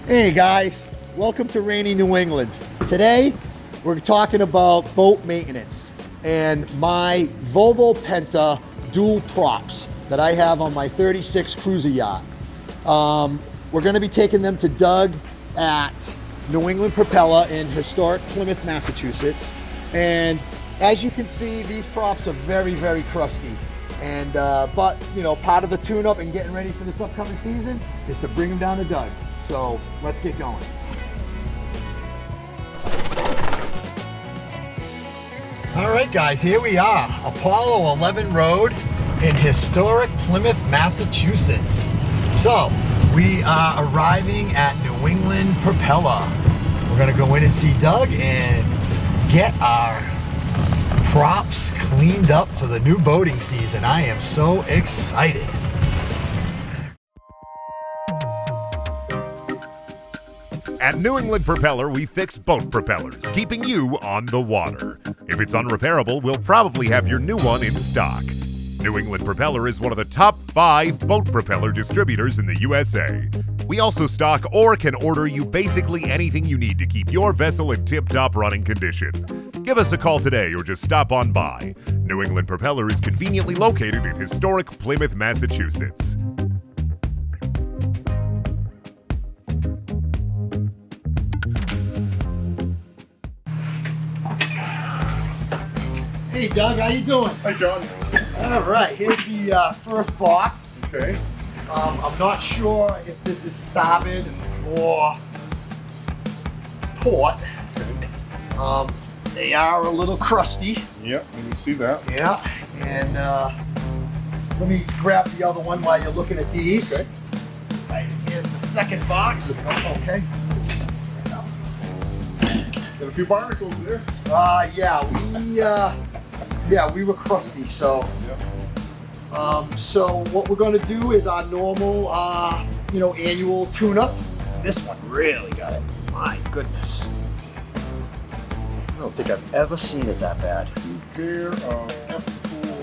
Hey guys, welcome to rainy New England. Today we're talking about boat maintenance and my Volvo Penta dual props that I have on my 36 cruiser yacht. We're going to be taking them to Doug at New England Propeller in historic Plymouth, Massachusetts. And as you can see, these props are very, very crusty. And but you know, part of the tune-up and getting ready for this upcoming season is to bring them down to Doug. So let's get going. All right, guys, here we are, Apollo 11 Road in historic Plymouth, Massachusetts. So we are arriving at New England Propeller. We're gonna go in and see Doug and get our props cleaned up for the new boating season. I am so excited. At New England Propeller, we fix boat propellers, keeping you on the water. If it's unrepairable, we'll probably have your new one in stock. New England Propeller is one of the top 5 boat propeller distributors in the USA. We also stock or can order you basically anything you need to keep your vessel in tip-top running condition. Give us a call today or just stop on by. New England Propeller is conveniently located in historic Plymouth, Massachusetts. Hey Doug, how you doing? Hi, John. All right, here's the first box. Okay. I'm not sure if this is starboard or port. Okay. They are a little crusty. Yep, you can see that. Yeah, and let me grab the other one while you're looking at these. Okay. Right, here's the second box. Okay. Got a few barnacles there. Yeah, we were crusty, so. Yep. So what we're gonna do is our normal, annual tune-up. This one really got it. My goodness. I don't think I've ever seen it that bad. Pair of F4.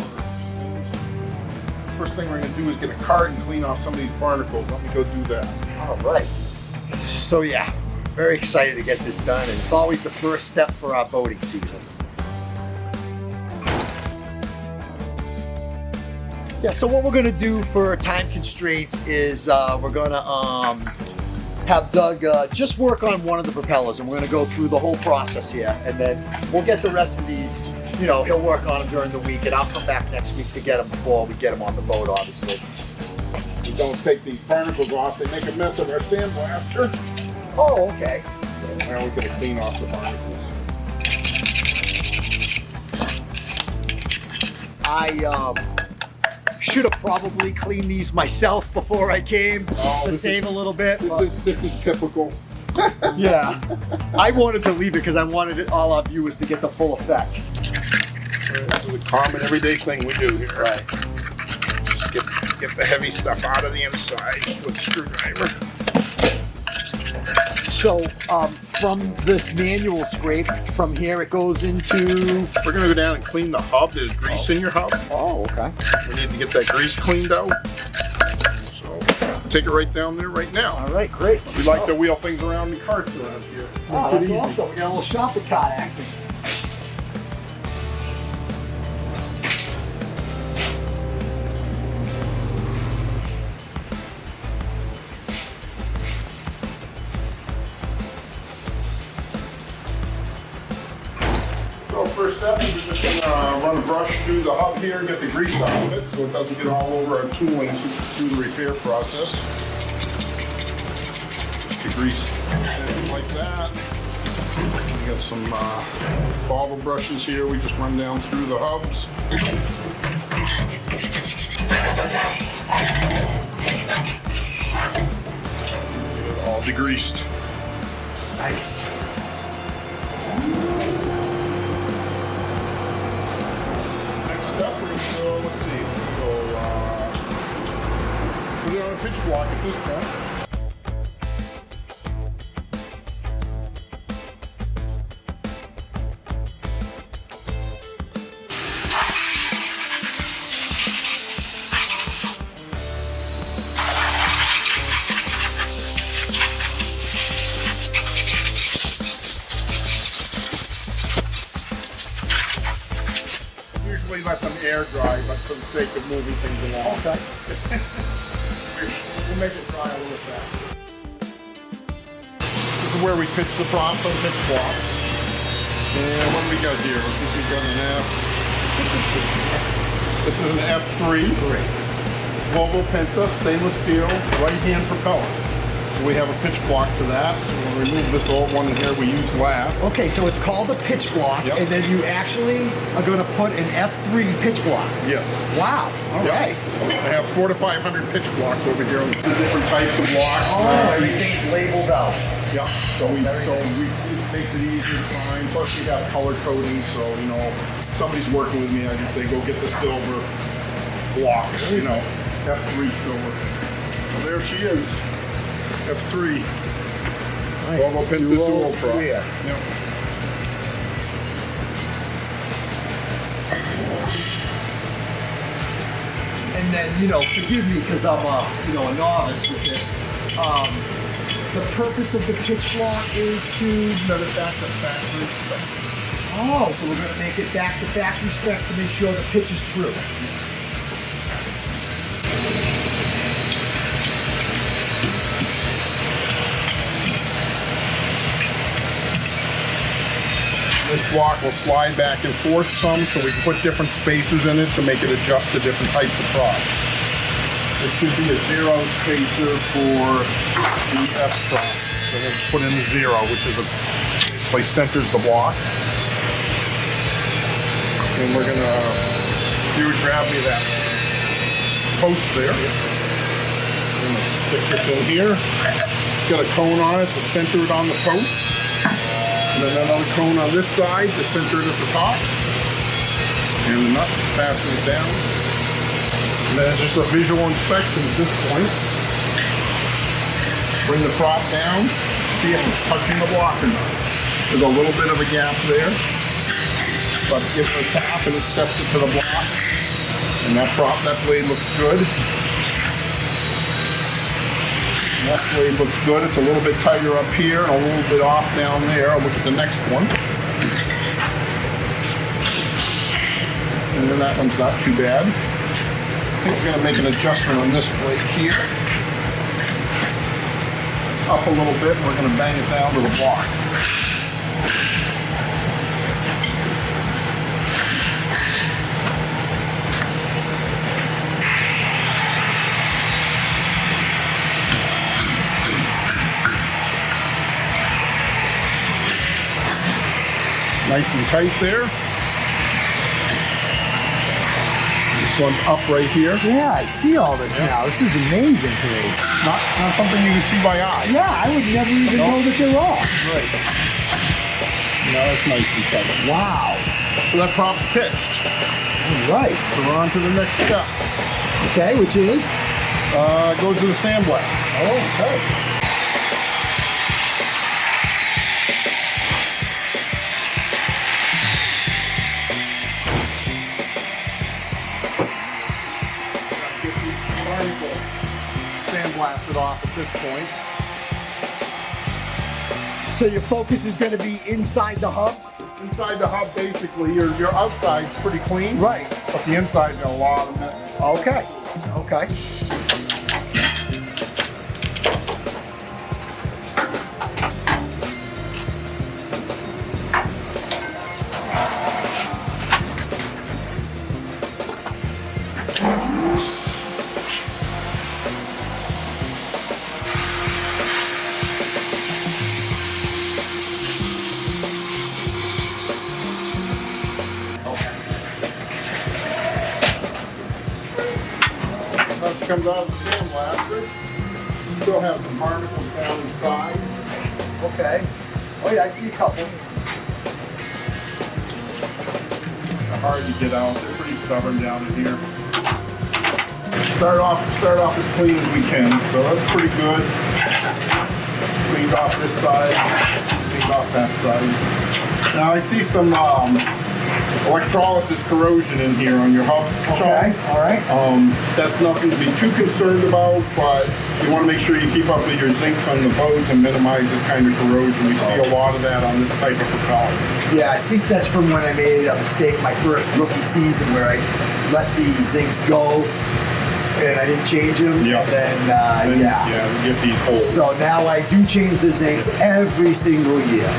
First thing we're gonna do is get a cart and clean off some of these barnacles. Let me go do that. All right. So yeah, very excited to get this done, and it's always the first step for our boating season. Yeah, so what we're gonna do for time constraints is we're gonna have Doug just work on one of the propellers, and we're gonna go through the whole process here, and then we'll get the rest of these, he'll work on them during the week, and I'll come back next week to get them before we get them on the boat, obviously. We don't take these barnacles off. They make a mess of our sandblaster. Oh, okay. So now we're gonna clean off the barnacles. I should have probably cleaned these myself before I came to save a little bit. This is typical. Yeah, I wanted to leave it because I wanted all our viewers to get the full effect. This is a common everyday thing we do here. Right. Just get the heavy stuff out of the inside with a screwdriver. So from this manual scrape, from here it goes into... We're gonna go down and clean the hub. There's grease in your hub. Oh, okay. We need to get that grease cleaned out. So take it right down there right now. All right, great. We like to wheel things around in carts around here. Oh, that's awesome. We got a little shopping cart action. So first step is we're just gonna run a brush through the hub here and get the grease out of it so it doesn't get all over our tooling through the repair process. Just the grease like that. We got some Volvo brushes here. We just run down through the hubs. Get it all degreased. Nice. Step, we're gonna go, let's see, put it on a pitch block at this point. air dry, but for the sake of moving things along. Okay. We'll make it dry a little faster. This is where we pitch the props on pitch blocks. And what do we got here? I think we got an F. This is an F3. Volvo Penta, stainless steel, right-hand propeller. So we have a pitch block for that. So when we remove this old one here, we use that. Okay, so it's called a pitch block, Yep. and then you actually are going to put an F3 pitch block. Yes. Wow. All right. I have 400 to 500 pitch blocks over here. The different types of blocks. Oh, everything's labeled out. Yeah. So it makes it easier to find. Plus we have color coding, so you know, if somebody's working with me, I can say go get the silver block. You know, F3 silver. So there she is. F3. Volvo Penta dual prop. Yeah. Yep. And then, you know, forgive me because I'm a novice with this. The purpose of the pitch block is to Set it back to factory. oh, so we're going to make it back to factory specs to make sure the pitch is true. This block will slide back and forth some, so we can put different spacers in it to make it adjust to different types of props. There should be a 0 spacer for the F prop. So we'll put in 0, which is basically centers the block. And we're gonna, if you would grab me that post there. I'm gonna stick this in here. It's got a cone on it to center it on the post. And then another cone on this side to center it at the top. And the nut, fasten it down. And then it's just a visual inspection at this point. Bring the prop down, see if it's touching the block or not. There's a little bit of a gap there. But give it a tap and it sets it to the block. And that blade looks good. That blade looks good. It's a little bit tighter up here and a little bit off down there. I'll look at the next one. And then that one's not too bad. I think we're going to make an adjustment on this blade here. It's up a little bit and we're going to bang it down to the block. Nice and tight there. This one's up right here. Yeah, I see all this now. This is amazing to me. Not something you can see by eye. Yeah, I would never even know that they're off. Right. No, it's nice and tight. Wow. So that prop's pitched. All right. So we're on to the next step. Okay, which is? Goes to the sandblast. Oh, okay. Sandblasted off at this point. So your focus is going to be inside the hub? Inside the hub, basically, your outside's pretty clean. Right. But the inside's got a lot of mess. Okay. Okay. Comes out of the sandblaster. Still have some particles down inside. Okay. Oh yeah, I see a couple. They're hard to get out. They're pretty stubborn down in here. Start off as clean as we can. So that's pretty good. Cleaned off this side. Cleaned off that side. Now I see some electrolysis corrosion in here on your hub. Okay, all right. That's nothing to be too concerned about, but You want to make sure you keep up with your zincs on the boat to minimize this kind of corrosion. We see a lot of that on this type of propeller. Yeah, I think that's from when I made a mistake my first rookie season where I let the zincs go and I didn't change them. Yeah. And then, Yeah, you get these holes. So now I do change the zincs every single year.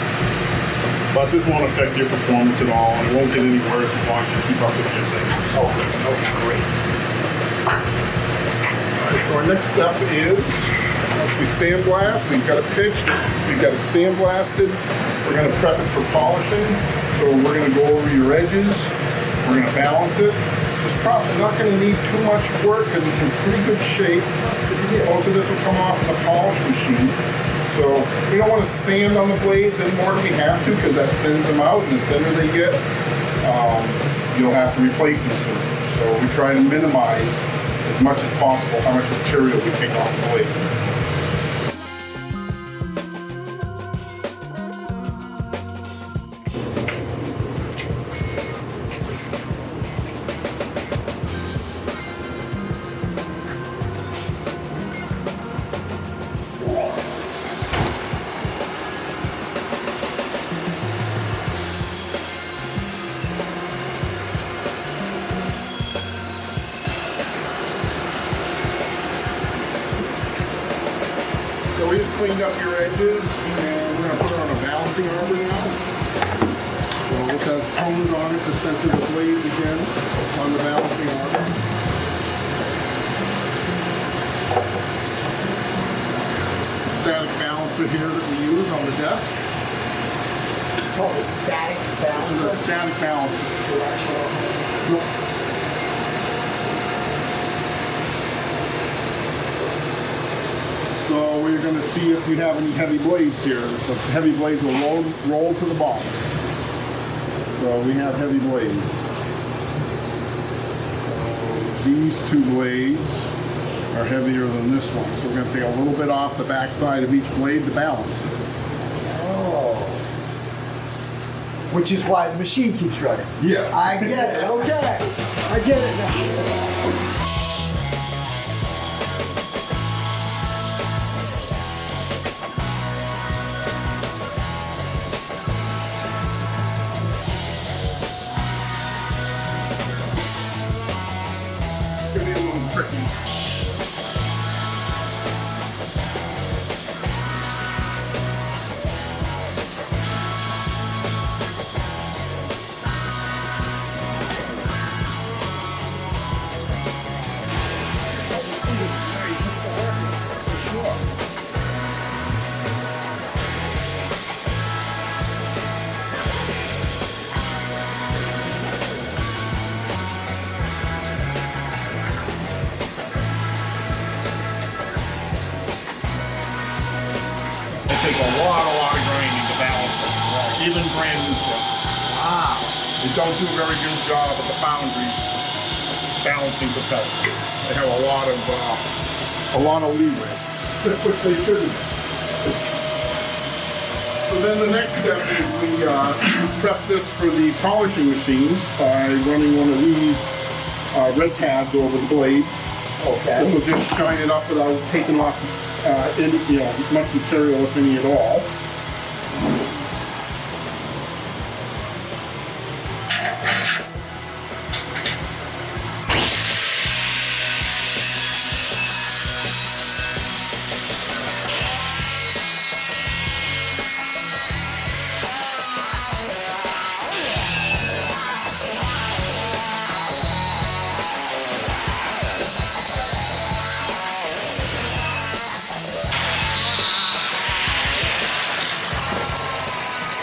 But this won't affect your performance at all, and it won't get any worse as long as you keep up with your zincs. Okay, great. So our next step is, once we sandblast, we've got it pitched, we've got it sandblasted, we're going to prep it for polishing. So we're going to go over your edges, we're going to balance it. This prop's not going to need too much work because it's in pretty good shape. Most of this will come off in the polish machine. So we don't want to sand on the blades any more than we have to because that thins them out, and the thinner they get, you'll have to replace them soon. So we try to minimize as much as possible how much material we take off the blade. So we just cleaned up your edges, and we're going to put it on a balancing arbor now. So this has cones on it to center the blades again on the balancing arbor. Static balancer here that we use on the desk. Oh, the static This is a balancer. static balancer. Nope. So we're going to see if we have any heavy blades here. The heavy blades will roll to the bottom. So we have heavy blades. So these two blades are heavier than this one. So we're going to take a little bit off the back side of each blade to balance it. Oh. Which is why the machine keeps running. Yes. I get it, okay. I get it now. It's going to be a little tricky. It takes a lot of grinding to balance it, even brand new stuff. Wow. They don't do a very good job at the foundry balancing propellers. They have a lot of leeway, which they shouldn't. So then the next step is we prep this for the polishing machine by running one of these red tabs over the blades. Okay. This will just shine it up without taking off much material, if any at all.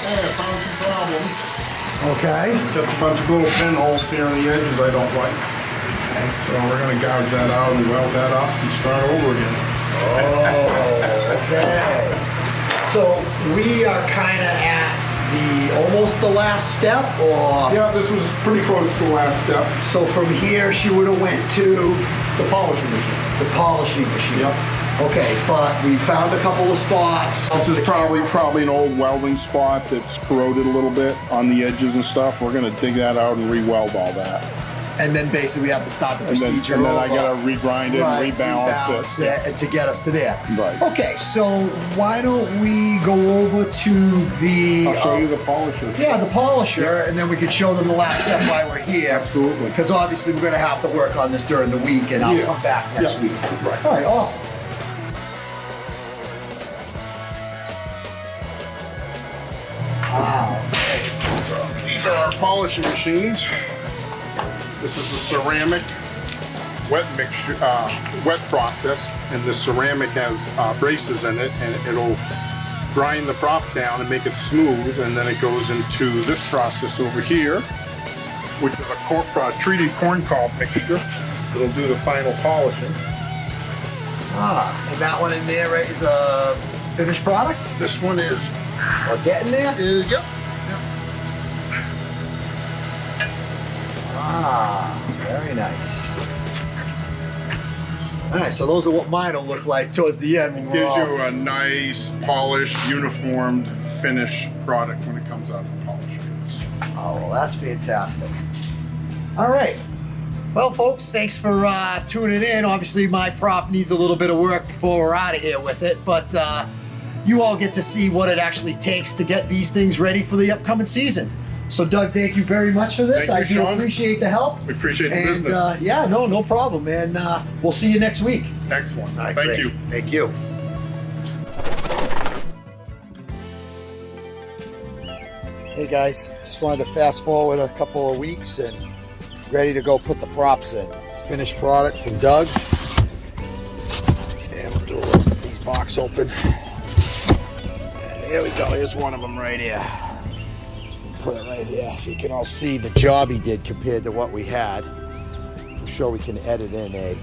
I found some problems. Okay. Just a bunch of little pinholes here on the edges I don't like. So we're going to gouge that out and weld that up and start over again. Oh, okay. So we are kind of at almost the last step, or? Yeah, this was pretty close to the last step. So from here, she would have went to The polishing machine. the polishing machine. Yep. Okay, but we found a couple of spots. This is probably an old welding spot that's corroded a little bit on the edges and stuff. We're going to dig that out and re-weld all that. And then basically we have to start the procedure. And then I over. gotta regrind it and rebalance it. And to get us to there. Right. Okay, so why don't we go over to the... I'll show you the polisher. Yeah, the polisher, and then we can show them the last step why we're here. Absolutely. Because obviously we're gonna have to work on this during the week, and I'll come back next week. Right. All right, awesome. Wow. So these are our polishing machines. This is a ceramic wet mixture, wet process, and the ceramic has braces in it, and it'll grind the prop down and make it smooth, and then it goes into this process over here, which is a treated corn cob mixture. It'll do the final polishing. Ah, and that one in there, right, is a finished product? This one is, Or getting there? yep. Ah, very nice. All right, so those are what mine will look like towards the end. When we're Gives all... you a nice, polished, uniformed, finished product when it comes out of the polisher. Oh, well, that's fantastic. All right. Well, folks, thanks for tuning in. Obviously, my prop needs a little bit of work before we're out of here with it, but you all get to see what it actually takes to get these things ready for the upcoming season. So, Doug, thank you very much for this. Thank you, I do Sean. appreciate the help. We appreciate the And business. yeah, no problem, man. We'll see you next week. Excellent. All right, Thank great. you. Thank you. Hey guys, just wanted to fast forward a couple of weeks and ready to go put the props in. Finished product from Doug. And we'll do these box open. And here we go. Here's one of them right here. Put it right here so you can all see the job he did compared to what we had. I'm sure we can edit in a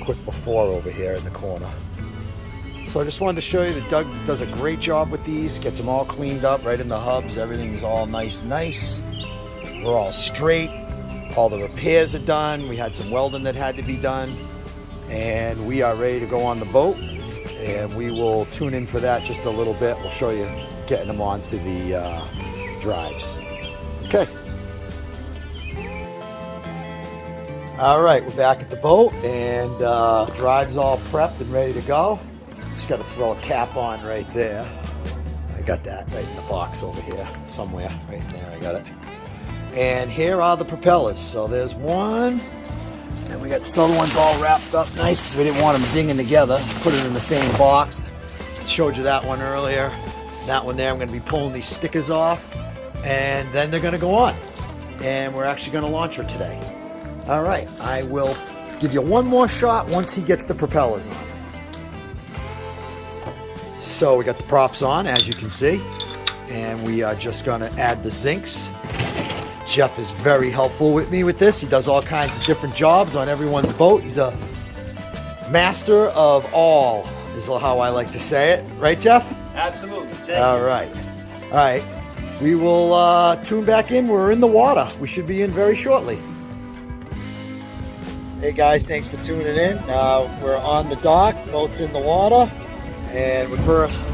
quick before over here in the corner. So I just wanted to show you that Doug does a great job with these, gets them all cleaned up right in the hubs. Everything's all nice. We're all straight. All the repairs are done. We had some welding that had to be done. And we are ready to go on the boat. And we will tune in for that just a little bit. We'll show you getting them onto the drives. Okay. All right, we're back at the boat and drive's all prepped and ready to go. Just got to throw a cap on right there. I got that right in the box over here somewhere. Right in there, I got it. And here are the propellers. So there's one, and we got this other one's all wrapped up nice because we didn't want them dinging together. Put it in the same box. Showed you that one earlier. That one there, I'm going to be pulling these stickers off, and then they're going to go on. And we're actually going to launch her today. All right, I will give you one more shot once he gets the propellers on. So we got the props on, as you can see, and we are just going to add the zincs. Jeff is very helpful with me with this. He does all kinds of different jobs on everyone's boat. He's a master of all, is how I like to say it. Right, Jeff? Absolutely. All right. All right. We will tune back in. We're in the water. We should be in very shortly. Hey guys, thanks for tuning in. We're on the dock. Boat's in the water. And we first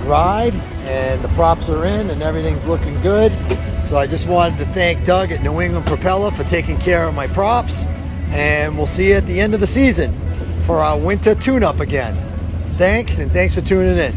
ride, and the props are in, and everything's looking good. So I just wanted to thank Doug at New England Propeller for taking care of my props. And we'll see you at the end of the season for our winter tune-up again. Thanks, and thanks for tuning in.